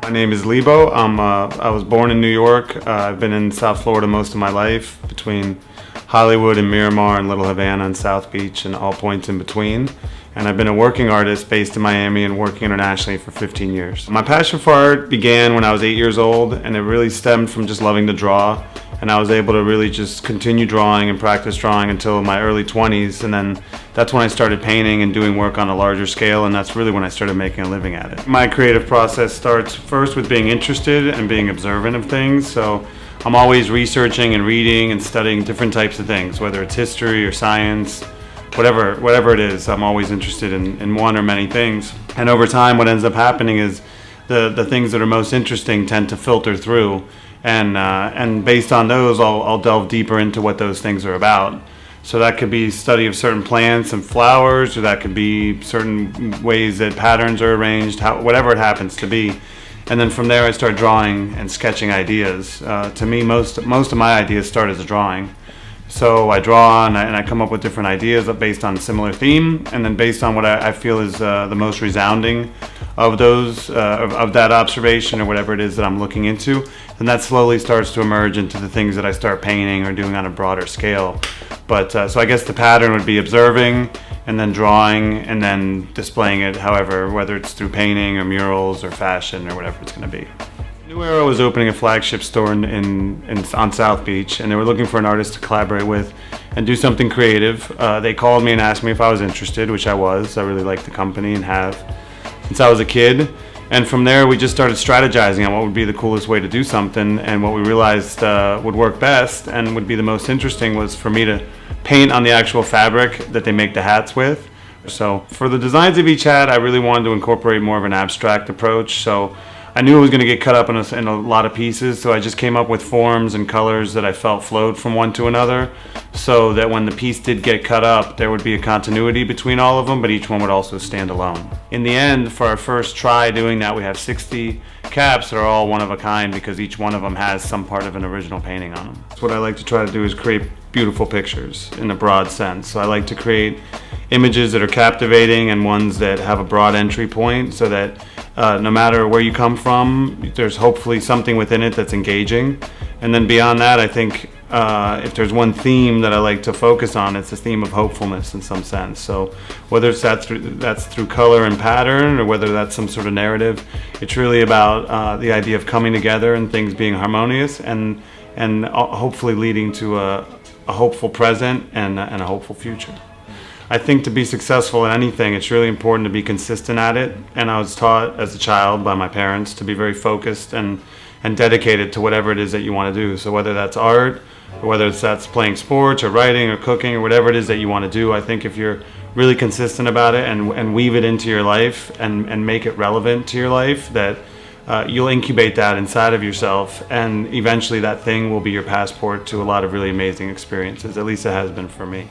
My name is Lebo. I was born in New York. I've been in South Florida most of my life, between Hollywood and Miramar and Little Havana and South Beach and all points in between. And I've been a working artist based in Miami and working internationally for 15 years. My passion for art began when I was 8 years old, and it really stemmed from just loving to draw. And I was able to really just continue drawing and practice drawing until my early 20s, and then that's when I started painting and doing work on a larger scale, and that's really when I started making a living at it. My creative process starts first with being interested and being observant of things. So I'm always researching and reading and studying different types of things, whether it's history or science, whatever it is. I'm always interested in one or many things. And over time, what ends up happening is the things that are most interesting tend to filter through. And based on those, I'll delve deeper into what those things are about. So that could be study of certain plants and flowers, or that could be certain ways that patterns are arranged, whatever it happens to be. And then from there, I start drawing and sketching ideas. To me, most of my ideas start as a drawing. So I draw and I come up with different ideas based on a similar theme, and then based on what I feel is the most resounding of those of that observation or whatever it is that I'm looking into, then that slowly starts to emerge into the things that I start painting or doing on a broader scale. But so I guess the pattern would be observing and then drawing and then displaying it, however, whether it's through painting or murals or fashion or whatever it's going to be. New Era was opening a flagship store on South Beach, and they were looking for an artist to collaborate with and do something creative. They called me and asked me if I was interested, which I was. I really liked the company and have since I was a kid. And from there, we just started strategizing on what would be the coolest way to do something, and what we realized would work best and would be the most interesting was for me to paint on the actual fabric that they make the hats with. So for the designs of each hat, I really wanted to incorporate more of an abstract approach. So I knew it was going to get cut up in a lot of pieces, so I just came up with forms and colors that I felt flowed from one to another, so that when the piece did get cut up, there would be a continuity between all of them, but each one would also stand alone. In the end, for our first try doing that, we have 60 caps that are all one of a kind because each one of them has some part of an original painting on them. What I like to try to do is create beautiful pictures in a broad sense. So I like to create images that are captivating and ones that have a broad entry point, so that no matter where you come from, there's hopefully something within it that's engaging. And then beyond that, I think if there's one theme that I like to focus on, it's the theme of hopefulness in some sense. So whether that's through color and pattern, or whether that's some sort of narrative, it's really about the idea of coming together and things being harmonious and hopefully leading to a hopeful present and a hopeful future. I think to be successful at anything, it's really important to be consistent at it. And I was taught as a child by my parents to be very focused and dedicated to whatever it is that you want to do. So whether that's art, or whether that's playing sports or writing or cooking or whatever it is that you want to do, I think if you're really consistent about it and weave it into your life and make it relevant to your life, that you'll incubate that inside of yourself, and eventually that thing will be your passport to a lot of really amazing experiences. At least it has been for me.